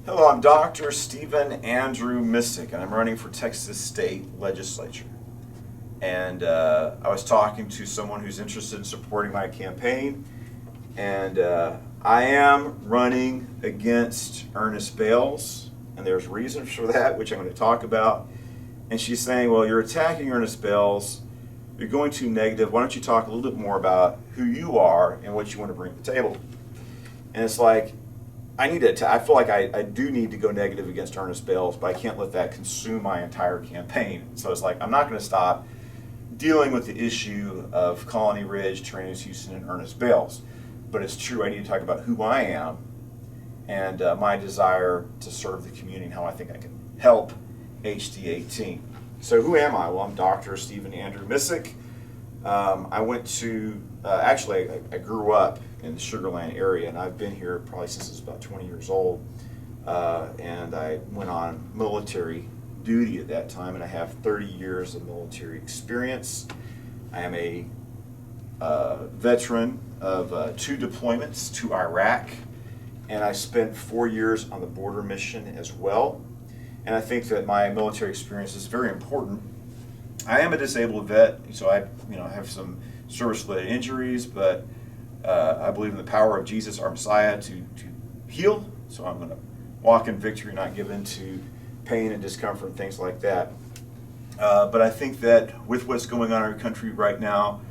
Hello, I'm Dr. Stephen Andrew Missick, and I'm running for Texas State Legislature. And I was talking to someone who's interested in supporting my campaign, and I am running against Ernest Bales, and there's reasons for that, which I'm going to talk about. And she's saying, well, you're attacking Ernest Bales, you're going too negative, why don't you talk a little bit more about who you are and what you want to bring to the table? And it's like, I feel like I do need to go negative against Ernest Bales, but I can't let that consume my entire campaign. So it's like, I'm not going to stop dealing with the issue of Colony Ridge, Tyrannus Houston, and Ernest Bales. But it's true, I need to talk about who I am and my desire to serve the community and how I think I can help HD 18. So who am I? Well, I'm Dr. Stephen Andrew Missick. I went to, I grew up in the Sugar Land area, and I've been here probably since I was about 20 years old. And I went on military duty at that time, and I have 30 years of military experience. I am a veteran of 2 deployments to Iraq, and I spent 4 years on the border mission as well. And I think that my military experience is very important. I am a disabled vet, so I have some service-related injuries, but I believe in the power of Jesus, our Messiah, to heal. So I'm going to walk in victory, not give in to pain and discomfort and things like that. But I think that with what's going on in our country right now,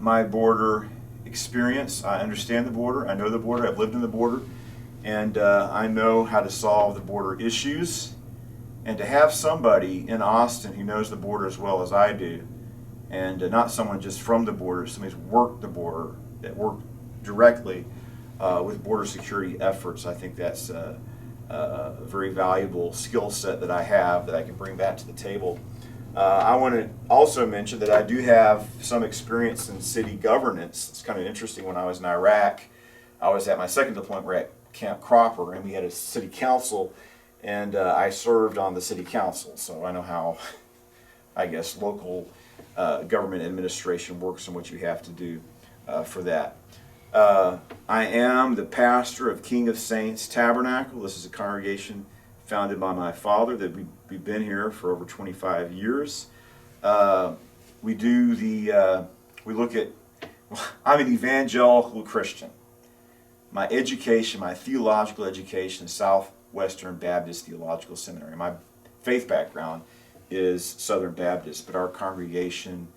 my border experience, I understand the border, I know the border, I've lived in the border, and I know how to solve the border issues. And to have somebody in Austin who knows the border as well as I do, and not someone just from the border, somebody who's worked the border, that worked directly with border security efforts, I think that's a very valuable skill set that I have that I can bring back to the table. I want to also mention that I do have some experience in city governance. It's kind of interesting. When I was in Iraq, I was at my second deployment, we're at Camp Cropper, and we had a city council, and I served on the city council, so I know how, I guess, local government administration works and what you have to do for that. I am the pastor of King of Saints Tabernacle. This is a congregation founded by my father that we've been here for over 25 years. We look at, I'm an evangelical Christian. My education, my theological education is Southwestern Baptist Theological Seminary. My faith background is Southern Baptist, but our congregation,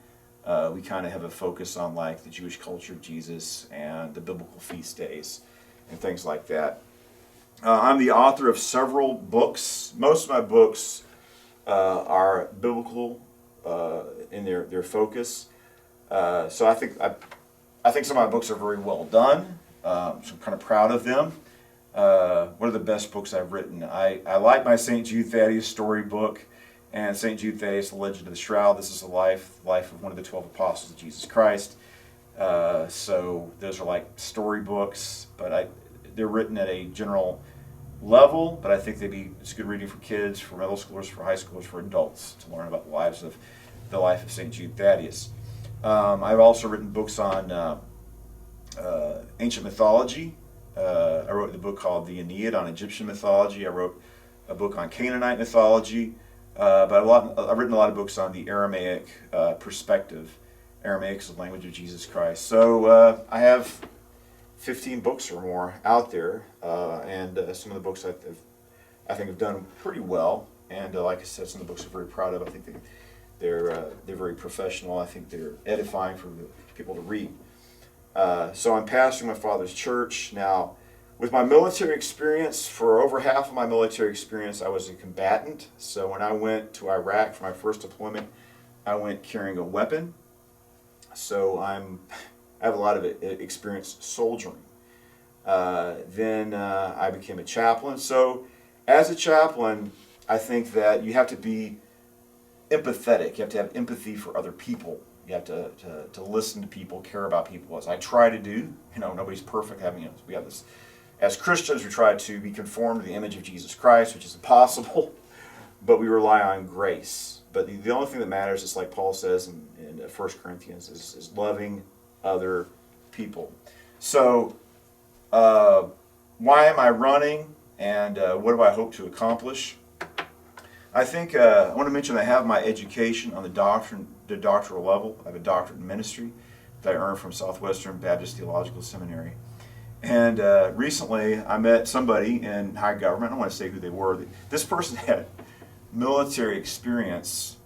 we kind of have a focus on like the Jewish culture of Jesus and the biblical feast days and things like that. I'm the author of several books. Most of my books are biblical in their focus. So I think some of my books are very well done. So I'm kind of proud of them. One of the best books I've written. I like my St. Jude Thaddeus story book, and St. Jude Thaddeus, The Legend of the Shroud. This is the life of one of the 12 apostles of Jesus Christ. So those are like story books, but they're written at a general level, but I think it's good reading for kids, for middle schoolers, for high schoolers, for adults to learn about the life of St. Jude Thaddeus. I've also written books on ancient mythology. I wrote a book called The Aeneid on Egyptian mythology. I wrote a book on Canaanite mythology, but I've written a lot of books on the Aramaic perspective. Aramaic is the language of Jesus Christ. So I have 15 books or more out there, and some of the books I think have done pretty well. And like I said, some of the books I'm very proud of. I think they're very professional. I think they're edifying for the people to read. So I'm pastoring my father's church. Now, with my military experience, for over half of my military experience, I was a combatant. So when I went to Iraq for my first deployment, I went carrying a weapon. So I have a lot of experience soldiering. Then I became a chaplain. So as a chaplain, I think that you have to be empathetic. You have to have empathy for other people. You have to listen to people, care about people, as I try to do. Nobody's perfect. We have this. As Christians, we try to be conformed to the image of Jesus Christ, which is impossible, but we rely on grace. But the only thing that matters is, like Paul says in 1 Corinthians, is loving other people. So why am I running? And what do I hope to accomplish? I think I want to mention I have my education on the doctoral level. I have a doctorate in ministry that I earned from Southwestern Baptist Theological Seminary. And recently I met somebody in high government. I don't want to say who they were. This person had military experience,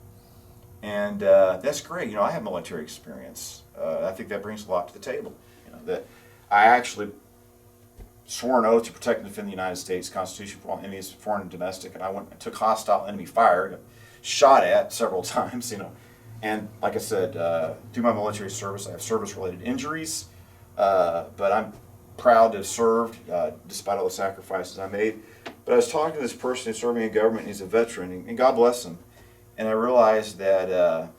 and that's great. You know, I have military experience. I think that brings a lot to the table. You know, that I actually swore an oath to protect and defend the United States Constitution from all enemies, foreign and domestic, and I took hostile enemy fire, got shot at several times, you know. And like I said, through my military service, I have service-related injuries, but I'm proud to have served despite all the sacrifices I made. But I was talking to this person who's serving in government, and he's a veteran, and God bless him. And I realized that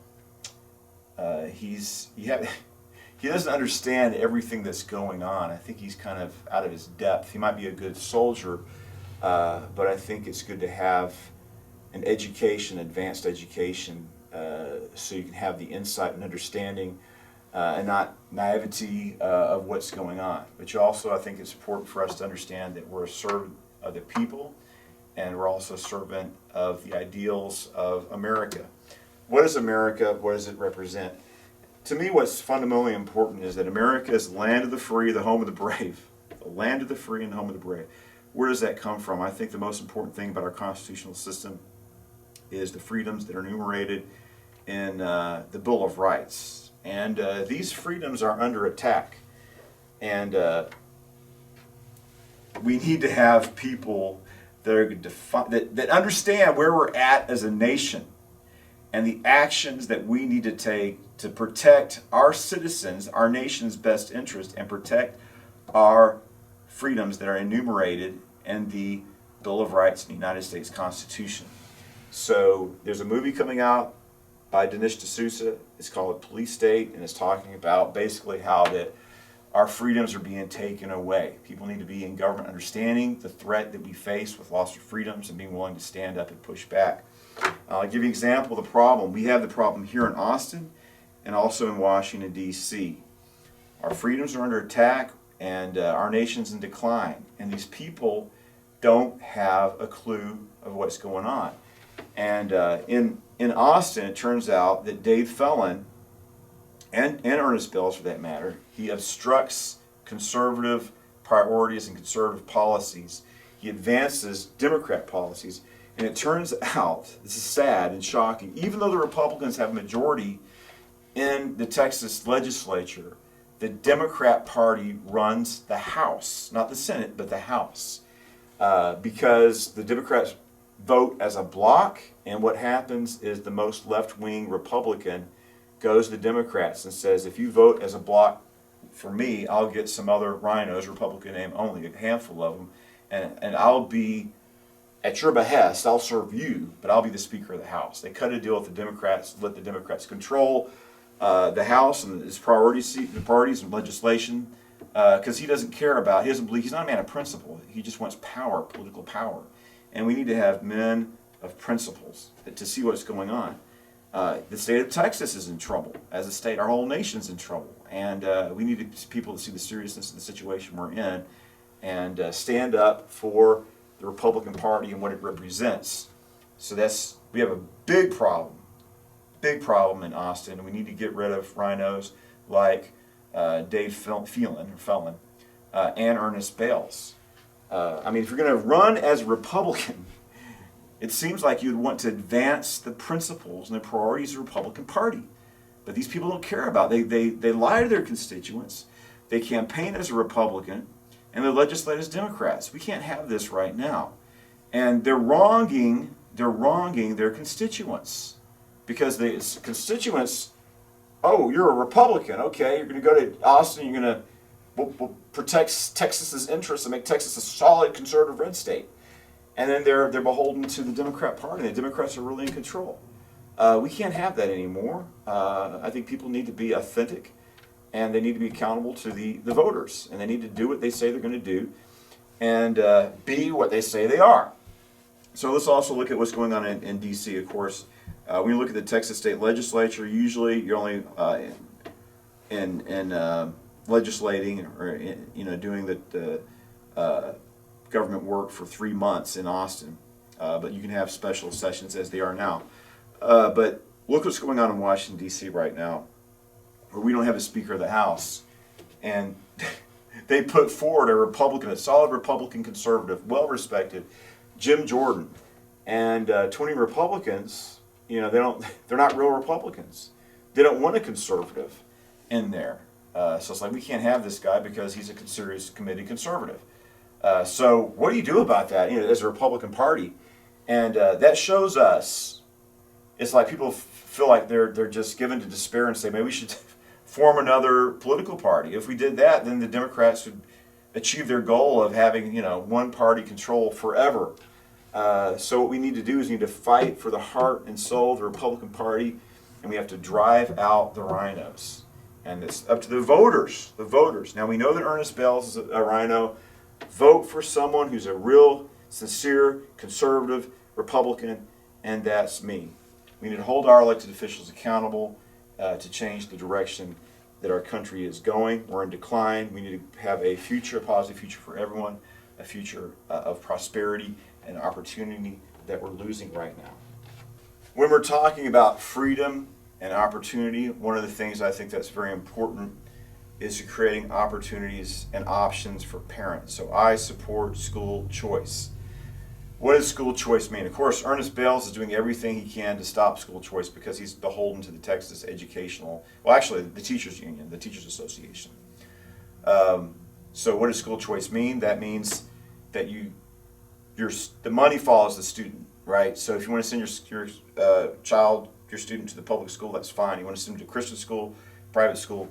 he doesn't understand everything that's going on. I think he's kind of out of his depth. He might be a good soldier, but I think it's good to have an education, advanced education, so you can have the insight and understanding and not naivety of what's going on. But you also, I think it's important for us to understand that we're a servant of the people, and we're also a servant of the ideals of America. What is America? What does it represent? To me, what's fundamentally important is that America is the land of the free, the home of the brave. The land of the free and the home of the brave. Where does that come from? I think the most important thing about our constitutional system is the freedoms that are enumerated in the Bill of Rights. And these freedoms are under attack. And we need to have people that are that understand where we're at as a nation and the actions that we need to take to protect our citizens, our nation's best interest, and protect our freedoms that are enumerated in the Bill of Rights in the United States Constitution. So there's a movie coming out by Dinesh D'Souza. It's called Police State, and it's talking about basically how that our freedoms are being taken away. People need to be in government understanding the threat that we face with loss of freedoms and being willing to stand up and push back. I'll give you an example of the problem. We have the problem here in Austin and also in Washington, D.C. Our freedoms are under attack, and our nation's in decline. And these people don't have a clue of what's going on. And in Austin, it turns out that Dave Felon, and Ernest Bells for that matter, he obstructs conservative priorities and conservative policies. He advances Democrat policies. And it turns out, this is sad and shocking, even though the Republicans have a majority in the Texas legislature, the Democrat Party runs the House, not the Senate, but the House, because the Democrats vote as a block, and what happens is the most left-wing Republican goes to the Democrats and says, if you vote as a block for me, I'll get some other rhinos, Republican name only, a handful of them, and I'll be at your behest, I'll serve you, but I'll be the Speaker of the House. They cut a deal with the Democrats, let the Democrats control the House and his priorities and legislation, because he doesn't care about, he doesn't believe, he's not a man of principle. He just wants power, political power. And we need to have men of principles to see what's going on. The state of Texas is in trouble as a state. Our whole nation's in trouble. And we need people to see the seriousness of the situation we're in and stand up for the Republican Party and what it represents. So we have a big problem in Austin, and we need to get rid of rhinos like Dave Felon and Ernest Bales. I mean, if you're going to run as a Republican, it seems like you'd want to advance the principles and the priorities of the Republican Party. But these people don't care about it. They lie to their constituents. They campaign as a Republican, and they legislate as Democrats. We can't have this right now. And they're wronging their constituents. Because the constituents, oh, you're a Republican, okay, you're going to go to Austin, you're going to we'll protect Texas's interests and make Texas a solid conservative red state. And then they're beholden to the Democrat Party. The Democrats are really in control. We can't have that anymore. I think people need to be authentic, and they need to be accountable to the voters, and they need to do what they say they're going to do and be what they say they are. So let's also look at what's going on in D.C., of course. When you look at the Texas state legislature, usually you're only in legislating or doing the government work for 3 months in Austin, but you can have special sessions as they are now. But look what's going on in Washington, D.C. right now, where we don't have a Speaker of the House. And they put forward a Republican, a solid Republican conservative, well-respected, Jim Jordan. And 20 Republicans, they're not real Republicans. They don't want a conservative in there. So it's like, we can't have this guy because he's a serious committed conservative. So what do you do about that, as a Republican Party? And that shows us, it's like people feel like they're just given to despair and say, maybe we should form another political party. If we did that, then the Democrats would achieve their goal of having, one party control forever. So what we need to do is we need to fight for the heart and soul of the Republican Party, and we have to drive out the rhinos. And it's up to the voters. Now we know that Ernest Bales is a rhino. Vote for someone who's a real, sincere, conservative Republican, and that's me. We need to hold our elected officials accountable to change the direction that our country is going. We're in decline. We need to have a future, a positive future for everyone, a future of prosperity and opportunity that we're losing right now. When we're talking about freedom and opportunity, one of the things I think that's very important is creating opportunities and options for parents. So I support school choice. What does school choice mean? Of course, Ernest Bales is doing everything he can to stop school choice because he's beholden to the Texas the Teachers Union, the Teachers Association. So what does school choice mean? That means that the money follows the student, right? So if you want to send your student to the public school, that's fine. You want to send them to Christian school, private school,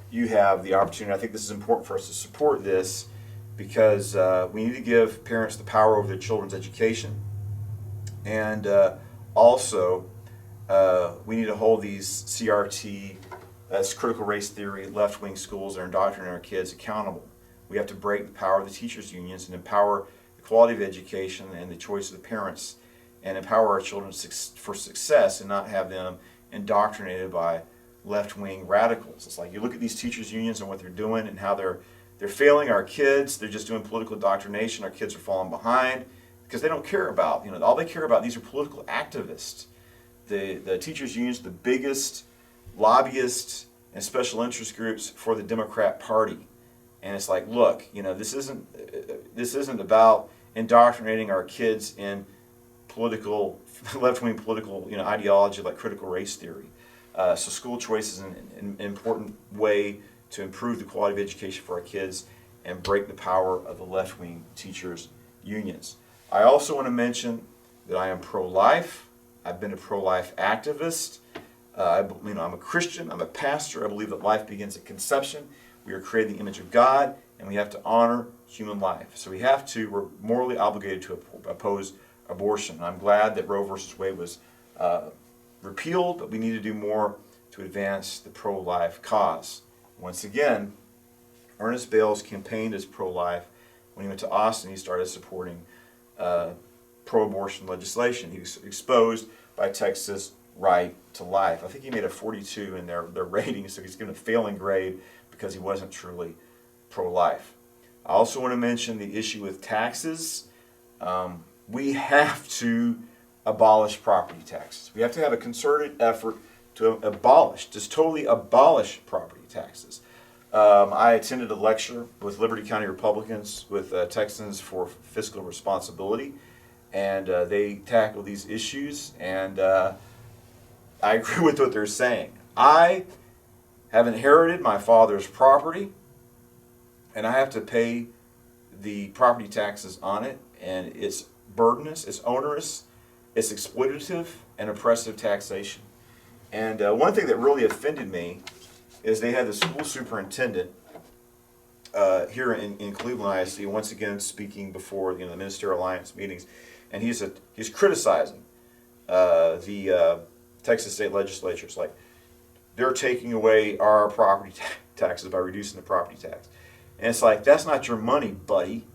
you have the opportunity. I think this is important for us to support this because we need to give parents the power over their children's education. And also, we need to hold these CRT, that's critical race theory, left-wing schools that are indoctrinating our kids accountable. We have to break the power of the teachers' unions and empower the quality of education and the choice of the parents and empower our children for success and not have them indoctrinated by left-wing radicals. It's like you look at these teachers' unions and what they're doing and how they're failing our kids. They're just doing political indoctrination. Our kids are falling behind because they don't care about, all they care about, these are political activists. The teachers' unions, the biggest lobbyists and special interest groups for the Democrat Party. And it's like, look, this isn't about indoctrinating our kids in left-wing political, ideology like critical race theory. So school choice is an important way to improve the quality of education for our kids and break the power of the left-wing teachers' unions. I also want to mention that I am pro-life. I've been a pro-life activist. I'm a Christian. I'm a pastor. I believe that life begins at conception. We are created in the image of God, and we have to honor human life. So we're morally obligated to oppose abortion. I'm glad that Roe versus Wade was repealed, but we need to do more to advance the pro-life cause. Once again, Ernest Bales campaigned as pro-life. When he went to Austin, he started supporting pro-abortion legislation. He was exposed by Texas Right to Life. I think he made a 42 in their rating, so he's given a failing grade because he wasn't truly pro-life. I also want to mention the issue with taxes. We have to abolish property taxes. We have to have a concerted effort to totally abolish property taxes. I attended a lecture with Liberty County Republicans with Texans for Fiscal Responsibility, and they tackle these issues, and I agree with what they're saying. I have inherited my father's property, and I have to pay the property taxes on it, and it's burdenous, it's onerous, it's exploitative and oppressive taxation. And one thing that really offended me is they had the school superintendent here in Cleveland ISD, once again speaking before the Ministerial Alliance meetings, and he's criticizing the Texas State Legislature. It's like they're taking away our property taxes by reducing the property tax, and it's like, that's not your money, buddy.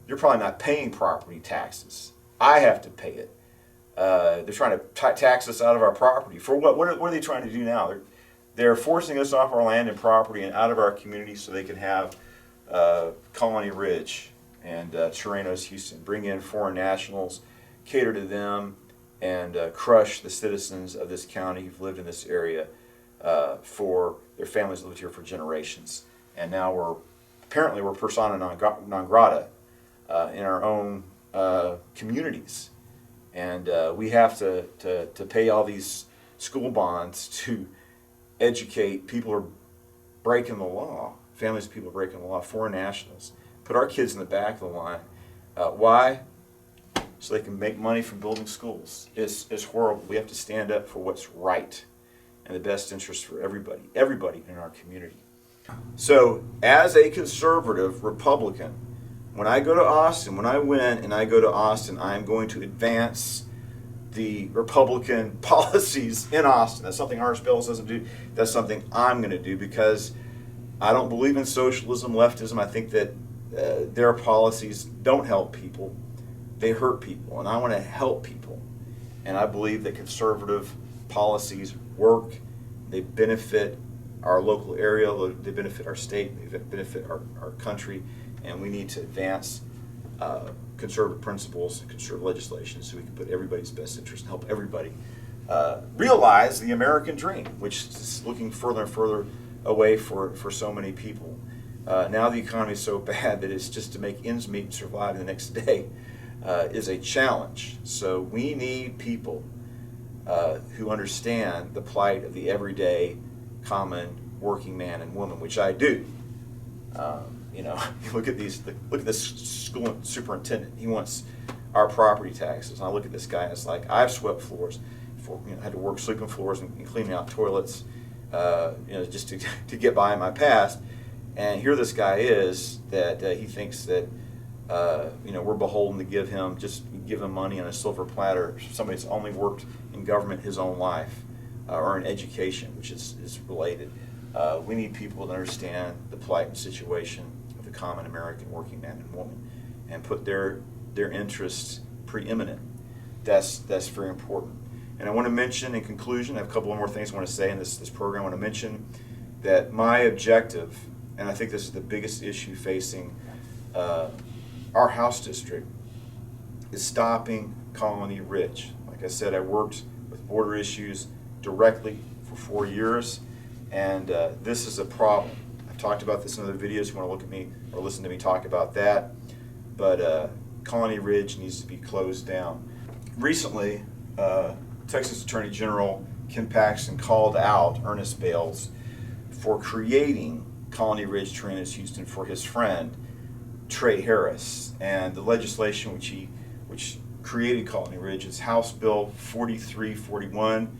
You're probably not paying property taxes. I have to pay it. They're trying to tax us out of our property. For what? What are they trying to do now? They're forcing us off our land and property and out of our community so they can have Colony Ridge and Terrenos, Houston. Bring in foreign nationals, cater to them, and crush the citizens of this county who've lived in this area for their families lived here for generations. And now we're persona non grata in our own communities. And we have to pay all these school bonds to educate people who are breaking the law, families of people breaking the law, foreign nationals. Put our kids in the back of the line. Why? So they can make money from building schools. It's horrible. We have to stand up for what's right and the best interest for everybody in our community. So as a conservative Republican, when I go to Austin, when I win and I go to Austin, I am going to advance the Republican policies in Austin. That's something Ernest Bells doesn't do. That's something I'm going to do because I don't believe in socialism, leftism. I think that their policies don't help people. They hurt people, and I want to help people. And I believe that conservative policies work. They benefit our local area, they benefit our state, they benefit our country, and we need to advance conservative principles, conservative legislation, so we can put everybody's best interest and help everybody realize the American dream, which is looking further and further away for so many people. Now the economy is so bad that it's just to make ends meet and survive the next day is a challenge. So we need people who understand the plight of the everyday, common working man and woman, which I do. You look at this school superintendent. He wants our property taxes. And I look at this guy and it's like, I've swept floors, had to work sleeping floors and cleaning out toilets, just to get by in my past. And here this guy is that he thinks that we're beholden to give him money on a silver platter. Somebody that's only worked in government his own life or in education, which is related. We need people to understand the plight and situation of the common American working man and woman and put their interests preeminent. That's very important. And I want to mention in conclusion, I have a couple of more things I want to say in this program. I want to mention that my objective, and I think this is the biggest issue facing our House district, is stopping Colony Ridge. Like I said, I worked with border issues directly for 4 years, and this is a problem. I've talked about this in other videos. You want to look at me or listen to me talk about that. But Colony Ridge needs to be closed down. Recently, Texas Attorney General Ken Paxton called out Ernest Bales for creating Colony Ridge, Terrenos, Houston for his friend Trey Harris, and the legislation which created Colony Ridge is House Bill 4341,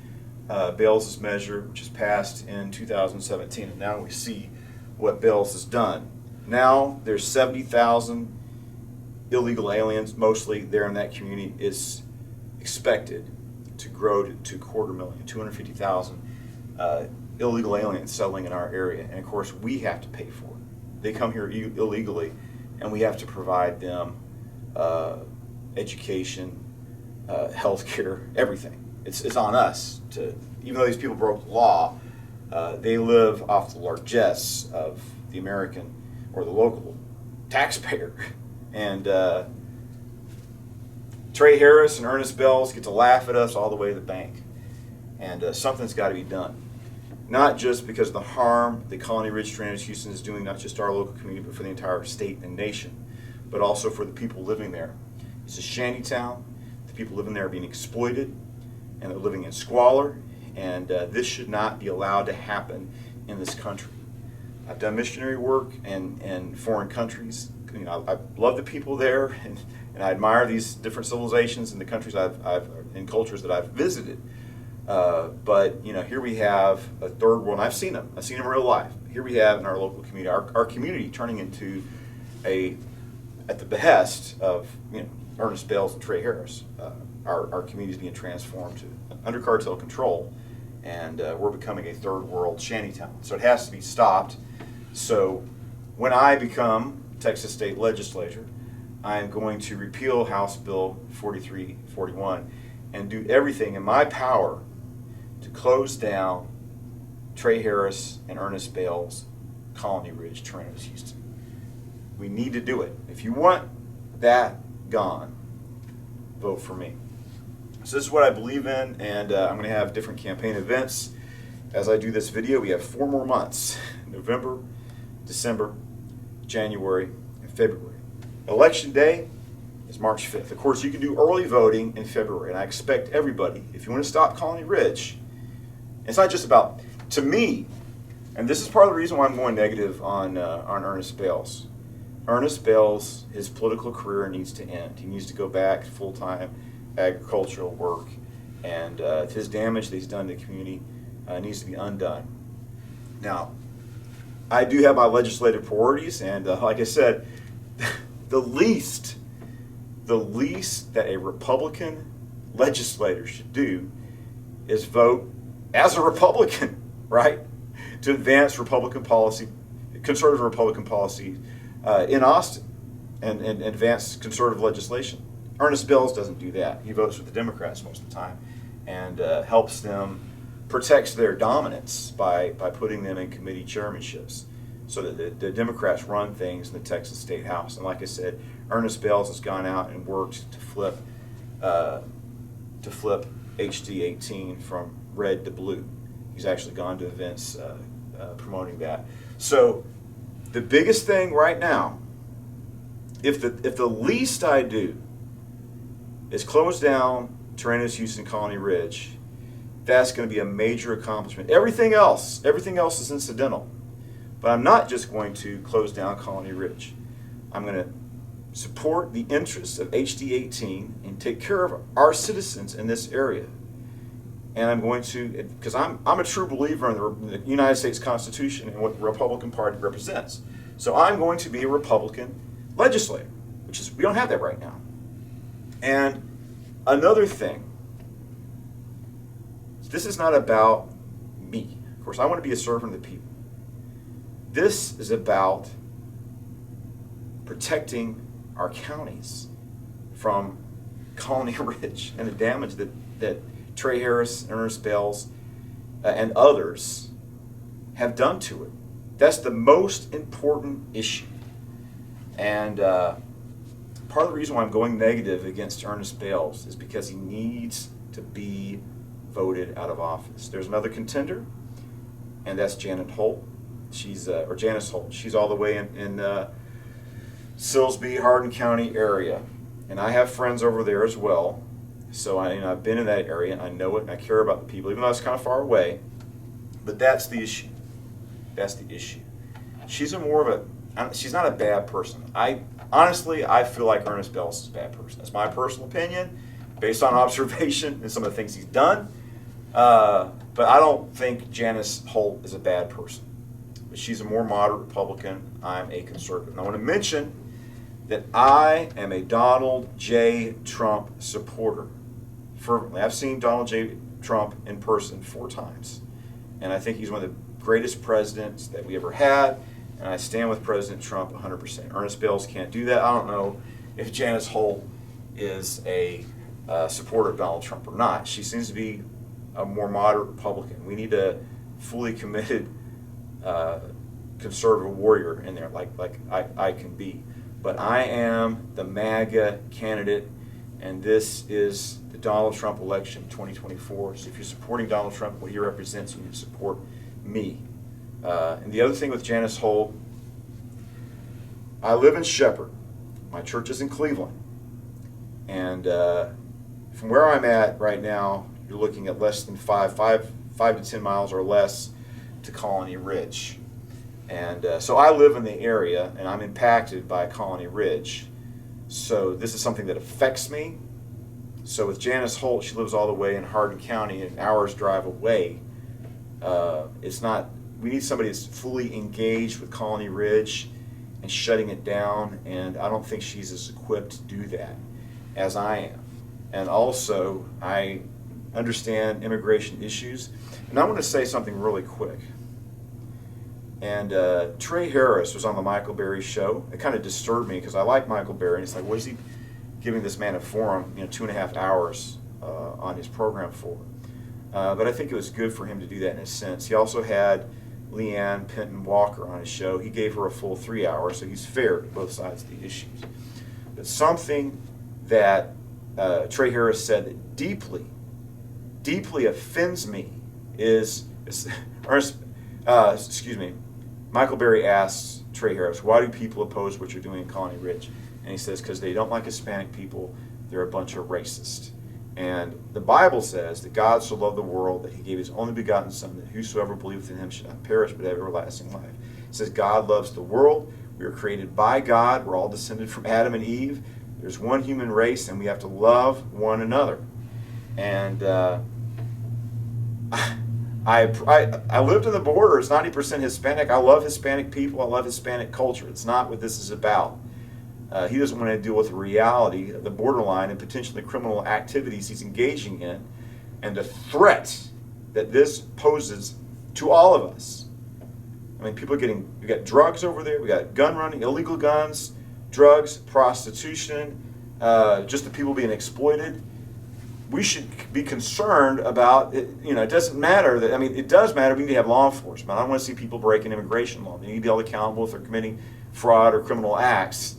Bales' measure, which was passed in 2017, and now we see what Bales has done. Now there's 70,000 illegal aliens, mostly there in that community, is expected to grow to 250,000, 250,000 illegal aliens settling in our area, and of course we have to pay for it. They come here illegally, and we have to provide them education, health care, everything. It's on us to, even though these people broke the law, they live off the largesse of the American or the local taxpayer. And Trey Harris and Ernest Bales get to laugh at us all the way to the bank. And something's got to be done. Not just because of the harm that Colony Ridge, Terrenos, Houston is doing, not just our local community, but for the entire state and nation, but also for the people living there. It's a shanty town. The people living there are being exploited, and they're living in squalor, and this should not be allowed to happen in this country. I've done missionary work in foreign countries. I love the people there, and I admire these different civilizations and the countries and cultures that I've visited. But here we have a third world. And I've seen them in real life. Here we have in our local community, our community turning into at the behest of Ernest Bales and Trey Harris. Our community is being transformed to under cartel control, and we're becoming a third world shantytown. So it has to be stopped. So when I become Texas State Legislature, I am going to repeal House Bill 4341 and do everything in my power to close down Trey Harris and Ernest Bales' Colony Ridge, Terrenos, Houston. We need to do it. If you want that gone, vote for me. So this is what I believe in, and I'm going to have different campaign events. As I do this video, we have 4 more months: November, December, January, and February. Election day is March 5th. Of course, you can do early voting in February, and I expect everybody, if you want to stop Colony Ridge, it's not just about, to me, and this is part of the reason why I'm going negative on Ernest Bales. Ernest Bales, his political career needs to end. He needs to go back to full-time agricultural work, and his damage that he's done to the community needs to be undone. Now, I do have my legislative priorities, and like I said, the least that a Republican legislator should do is vote as a Republican, right? To advance Republican policy, conservative Republican policy in Austin, and advance conservative legislation. Ernest Bales doesn't do that. He votes with the Democrats most of the time, and helps them, protects their dominance by putting them in committee chairmanships, so that the Democrats run things in the Texas State House. And like I said, Ernest Bales has gone out and worked to flip HD 18 from red to blue. He's actually gone to events promoting that. So the biggest thing right now, if the least I do is close down Tyrannus Houston Colony Ridge, that's going to be a major accomplishment. Everything else is incidental. But I'm not just going to close down Colony Ridge. I'm going to support the interests of HD 18 and take care of our citizens in this area. And I'm going to, because I'm a true believer in the United States Constitution and what the Republican Party represents. So I'm going to be a Republican legislator, which is, we don't have that right now. And another thing, this is not about me. Of course, I want to be a servant of the people. This is about protecting our counties from Colony Ridge and the damage that Trey Harris, Ernest Bales, and others have done to it. That's the most important issue. And part of the reason why I'm going negative against Ernest Bales is because he needs to be voted out of office. There's another contender, and that's Janet Holt. Or Janice Holt. She's all the way in Silsbee, Hardin County area, and I have friends over there as well. So I've been in that area, and I know it, and I care about the people, even though it's kind of far away. But that's the issue. That's the issue. She's she's not a bad person. Honestly, I feel like Ernest Bales is a bad person. That's my personal opinion, based on observation and some of the things he's done. But I don't think Janice Holt is a bad person. But she's a more moderate Republican. I'm a conservative. And I want to mention that I am a Donald J. Trump supporter. Fervently. I've seen Donald J. Trump in person 4 times. And I think he's one of the greatest presidents that we ever had. And I stand with President Trump 100%. Ernest Bales can't do that. I don't know if Janice Holt is a supporter of Donald Trump or not. She seems to be a more moderate Republican. We need a fully committed conservative warrior in there, like I can be. But I am the MAGA candidate, and this is the Donald Trump election 2024. So if you're supporting Donald Trump, what he represents, you need to support me. And the other thing with Janice Holt, I live in Shepherd. My church is in Cleveland. And from where I'm at right now, you're looking at less than 5 to 10 miles or less to Colony Ridge. And so I live in the area, and I'm impacted by Colony Ridge. So this is something that affects me. So with Janice Holt, she lives all the way in Hardin County, an hour's drive away. It's not, we need somebody that's fully engaged with Colony Ridge and shutting it down, and I don't think she's as equipped to do that as I am. And also, I understand immigration issues. And I want to say something really quick. And Trey Harris was on the Michael Berry show. It kind of disturbed me because I like Michael Berry, and it's like, what is he giving this man a forum, 2.5 hours on his program for? But I think it was good for him to do that in a sense. He also had Leanne Penton Walker on his show. He gave her a full 3 hours, so he's fair to both sides of the issues. But something that Trey Harris said that deeply offends me is Michael Berry asks Trey Harris, why do people oppose what you're doing in Colony Ridge? And he says, because they don't like Hispanic people, they're a bunch of racists. And the Bible says that God so loved the world that he gave his only begotten Son, that whosoever believeth in him should not perish but have everlasting life. It says God loves the world. We were created by God. We're all descended from Adam and Eve. There's one human race, and we have to love one another. And I lived on the border. It's 90% Hispanic. I love Hispanic people. I love Hispanic culture. It's not what this is about. He doesn't want to deal with the reality of the borderline and potentially criminal activities he's engaging in and the threat that this poses to all of us. I mean, people are getting, we got drugs over there, we got gun running, illegal guns, drugs, prostitution, just the people being exploited. We should be concerned about it. You know, it doesn't matter that, I mean, it does matter. We need to have law enforcement. I don't want to see people breaking immigration law. They need to be held accountable if they're committing fraud or criminal acts.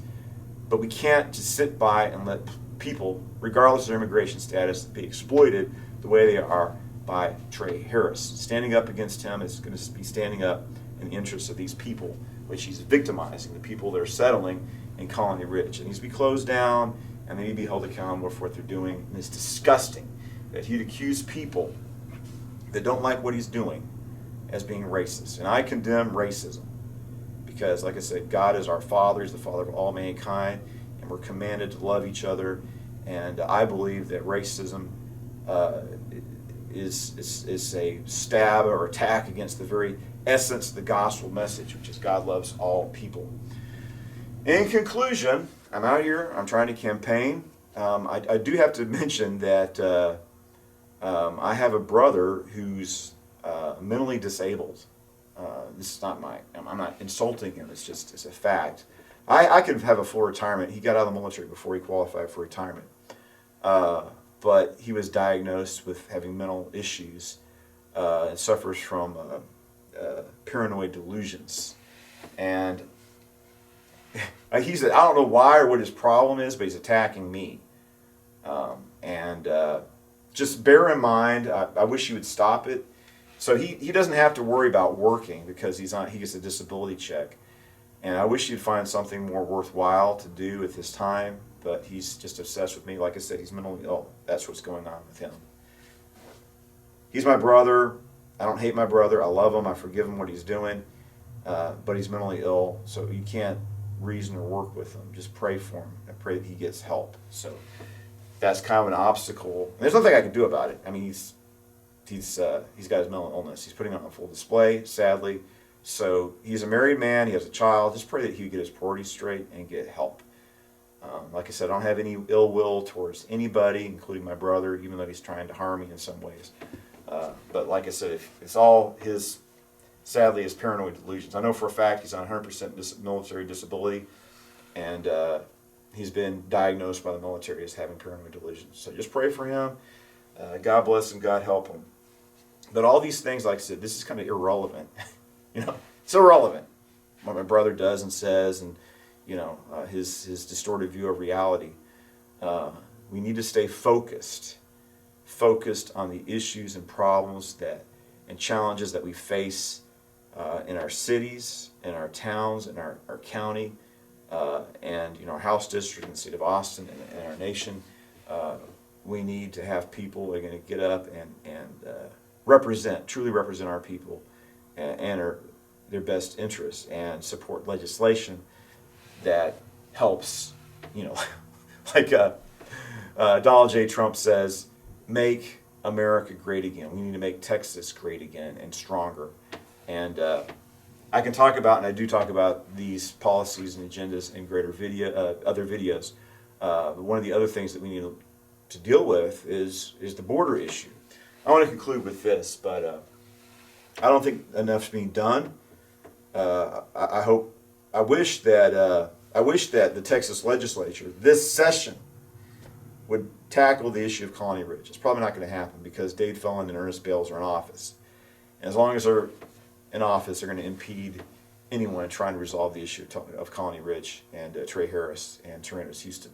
But we can't just sit by and let people, regardless of their immigration status, be exploited the way they are by Trey Harris. Standing up against him is going to be standing up in the interests of these people, which he's victimizing, the people that are settling in Colony Ridge. It needs to be closed down, and they need to be held accountable for what they're doing. And it's disgusting that he'd accuse people that don't like what he's doing as being racist. And I condemn racism because, like I said, God is our Father. He's the Father of all mankind, and we're commanded to love each other. And I believe that racism is a stab or attack against the very essence of the gospel message, which is God loves all people. In conclusion, I'm out here. I'm trying to campaign. I do have to mention that I have a brother who's mentally disabled. This is not I'm not insulting him. It's a fact. I could have a full retirement. He got out of the military before he qualified for retirement. But he was diagnosed with having mental issues and suffers from paranoid delusions. And I don't know why or what his problem is, but he's attacking me. Just bear in mind, I wish he would stop it. So he doesn't have to worry about working because he gets a disability check. And I wish he'd find something more worthwhile to do with his time, but he's just obsessed with me. Like I said, he's mentally ill. That's what's going on with him. He's my brother. I don't hate my brother. I love him. I forgive him what he's doing. But he's mentally ill, so you can't reason or work with him. Just pray for him and pray that he gets help. So that's kind of an obstacle. And there's nothing I can do about it. I mean, he's got his mental illness. He's putting it on full display, sadly. So he's a married man. He has a child. Just pray that he would get his priorities straight and get help. Like I said, I don't have any ill will towards anybody, including my brother, even though he's trying to harm me in some ways. But like I said, it's all sadly, his paranoid delusions. I know for a fact he's on 100% military disability, and he's been diagnosed by the military as having paranoid delusions. So just pray for him. God bless him. God help him. But all these things, like I said, this is kind of irrelevant. It's irrelevant what my brother does and says, and his distorted view of reality. We need to stay focused on the issues and problems and challenges that we face in our cities, in our towns, in our county, and our House District in the state of Austin and our nation. We need to have people that are going to get up and truly represent our people and their best interests, and support legislation that helps, like Donald J. Trump says, make America great again. We need to make Texas great again and stronger. And I can talk about, and I do talk about, these policies and agendas in other videos. One of the other things that we need to deal with is the border issue. I want to conclude with this, but I don't think enough's being done. I wish that the Texas legislature this session would tackle the issue of Colony Ridge. It's probably not going to happen because Dade Phelan and Ernest Bales are in office. And as long as they're in office, they're going to impede anyone trying to resolve the issue of Colony Ridge and Trey Harris and Tyrannos Houston.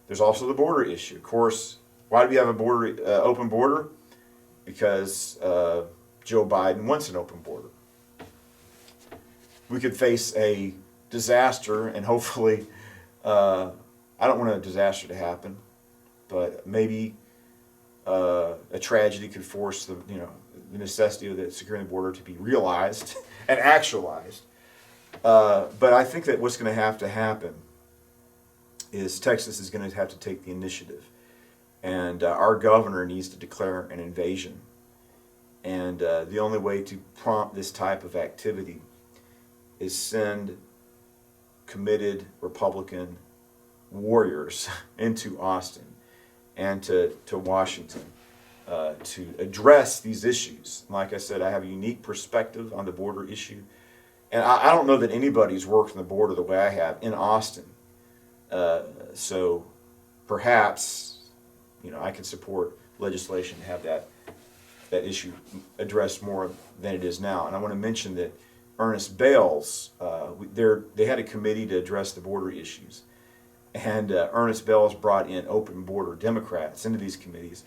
There's also the border issue. Of course, why do we have a border, open border? Because Joe Biden wants an open border. We could face a disaster, and hopefully, I don't want a disaster to happen, but maybe a tragedy could force the necessity of securing the border to be realized and actualized. But I think that what's going to happen is Texas is going to have to take the initiative, and our governor needs to declare an invasion. And the only way to prompt this type of activity is send committed Republican warriors into Austin and to Washington to address these issues. Like I said, I have a unique perspective on the border issue, and I don't know that anybody's worked on the border the way I have in Austin. So perhaps I can support legislation to have that issue addressed more than it is now. And I want to mention that Ernest Bales, they had a committee to address the border issues, and Ernest Bales brought in open border Democrats into these committees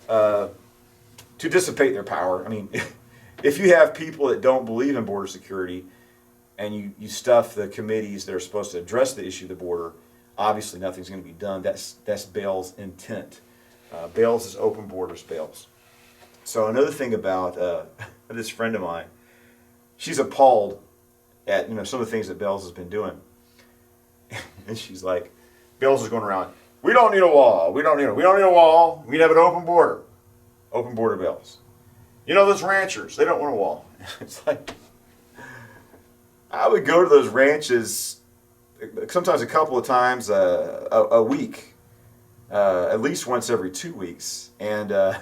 to dissipate their power. I mean, if you have people that don't believe in border security and you stuff the committees that are supposed to address the issue of the border, obviously nothing's going to be done. That's Bales' intent. Bales is open borders Bales. So another thing about this friend of mine, she's appalled at some of the things that Bales has been doing, and she's like, Bales is going around, we don't need a wall, we don't need a wall, we need to have an open border Bales. Those ranchers, they don't want a wall. It's like, I would go to those ranches sometimes a couple of times a week, at least once every 2 weeks, and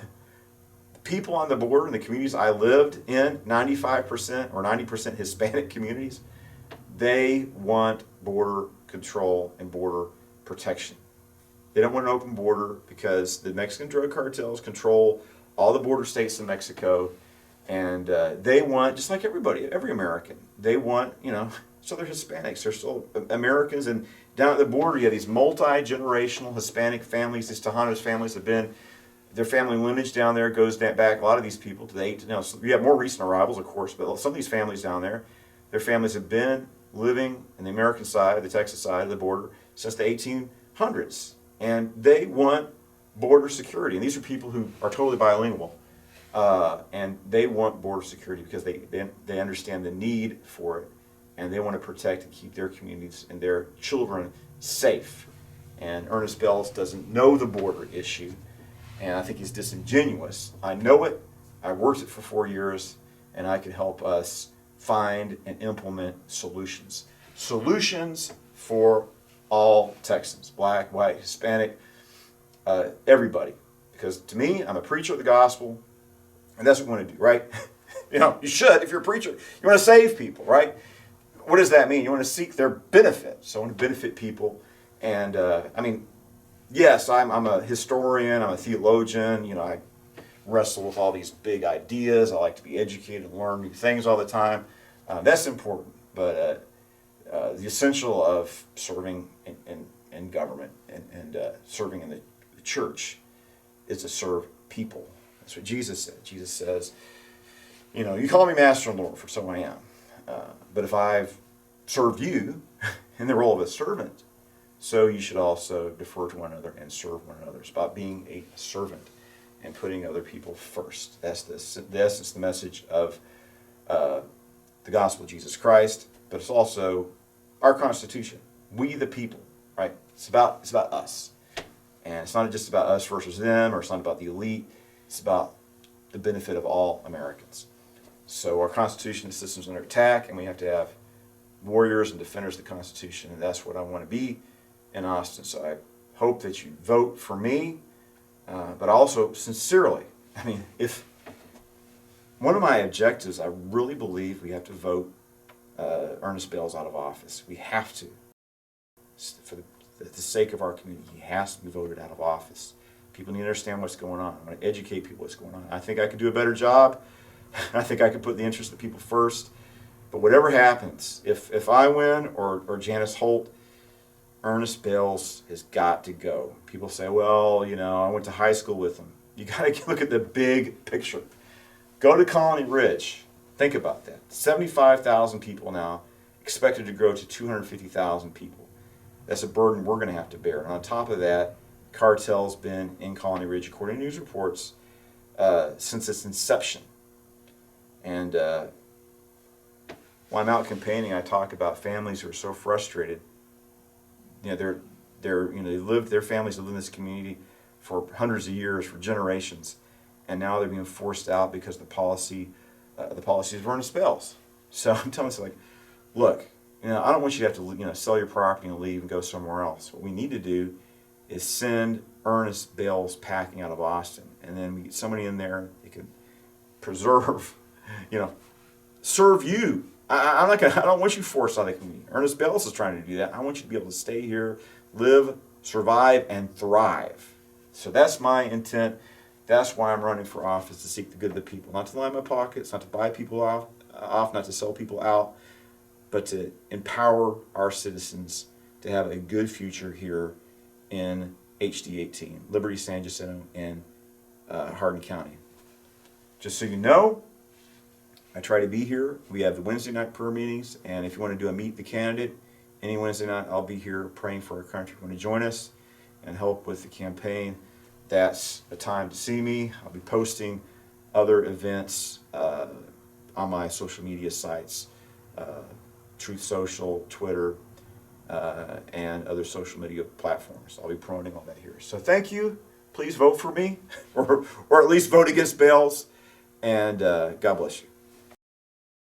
people on the border in the communities I lived in, 95% or 90% Hispanic communities, they want border control and border protection. They don't want an open border because the Mexican drug cartels control all the border states in Mexico, and they want, just like every American, they want, so they're Hispanics, they're still Americans, and down at the border you have these multi-generational Hispanic families. These Tejanos families have been, their family lineage down there goes back, a lot of these people, to the so you have more recent arrivals, of course, but some of these families down there, their families have been living in the American side, the Texas side of the border, since the 1800s. And they want border security. And these are people who are totally bilingual. And they want border security because they understand the need for it. And they want to protect and keep their communities and their children safe. And Ernest Bales doesn't know the border issue. And I think he's disingenuous. I know it. I worked it for 4 years. And I can help us find and implement solutions. Solutions for all Texans, black, white, Hispanic, everybody. Because to me, I'm a preacher of the gospel, and that's what we want to do, right? You should, if you're a preacher, you want to save people, right? What does that mean? You want to seek their benefit. So I want to benefit people. And yes, I'm a historian, I'm a theologian, I wrestle with all these big ideas. I like to be educated and learn new things all the time. That's important, but the essential of serving in government and serving in the church is to serve people. That's what Jesus said. Jesus says, you call me Master and Lord, for so I am. But if I've served you in the role of a servant, so you should also defer to one another and serve one another. It's about being a servant and putting other people first. That's the essence, the message of the gospel of Jesus Christ, but it's also our Constitution. We the people, right? It's about us. And it's not just about us versus them, or it's not about the elite. It's about the benefit of all Americans. So our Constitution system is under attack, and we have to have warriors and defenders of the Constitution, and that's what I want to be in Austin. So I hope that you vote for me, but also sincerely. If one of my objectives, I really believe we have to vote Ernest Bales out of office. We have to. For the sake of our community, he has to be voted out of office. People need to understand what's going on. I want to educate people what's going on. I think I could do a better job. I think I could put the interests of the people first. But whatever happens, if I win or Janice Holt, Ernest Bales has got to go. People say, well, I went to high school with him. You got to look at the big picture. Go to Colony Ridge. Think about that. 75,000 people now, expected to grow to 250,000 people. That's a burden we're going to have to bear. And on top of that, cartel's been in Colony Ridge, according to news reports, since its inception. And when I'm out campaigning, I talk about families who are so frustrated. Their families live in this community for hundreds of years, for generations, and now they're being forced out because the policies of Ernest Bales. So I'm telling them, look, I don't want you to have to, sell your property and leave and go somewhere else. What we need to do is send Ernest Bales packing out of Austin, and then we get somebody in there that can preserve, serve you. I don't want you forced out of the community. Ernest Bales is trying to do that. I want you to be able to stay here, live, survive, and thrive. So that's my intent. That's why I'm running for office, to seek the good of the people. Not to line my pockets, not to buy people off, not to sell people out, but to empower our citizens to have a good future here in HD 18, Liberty, San Jacinto, and Hardin County. Just so you know, I try to be here. We have the Wednesday night prayer meetings, and if you want to do a Meet the Candidate, any Wednesday night, I'll be here praying for our country. If you want to join us and help with the campaign, that's a time to see me. I'll be posting other events on my social media sites, Truth Social, Twitter, and other social media platforms. I'll be promoting all that here. So thank you. Please vote for me, or at least vote against Bales, and God bless you.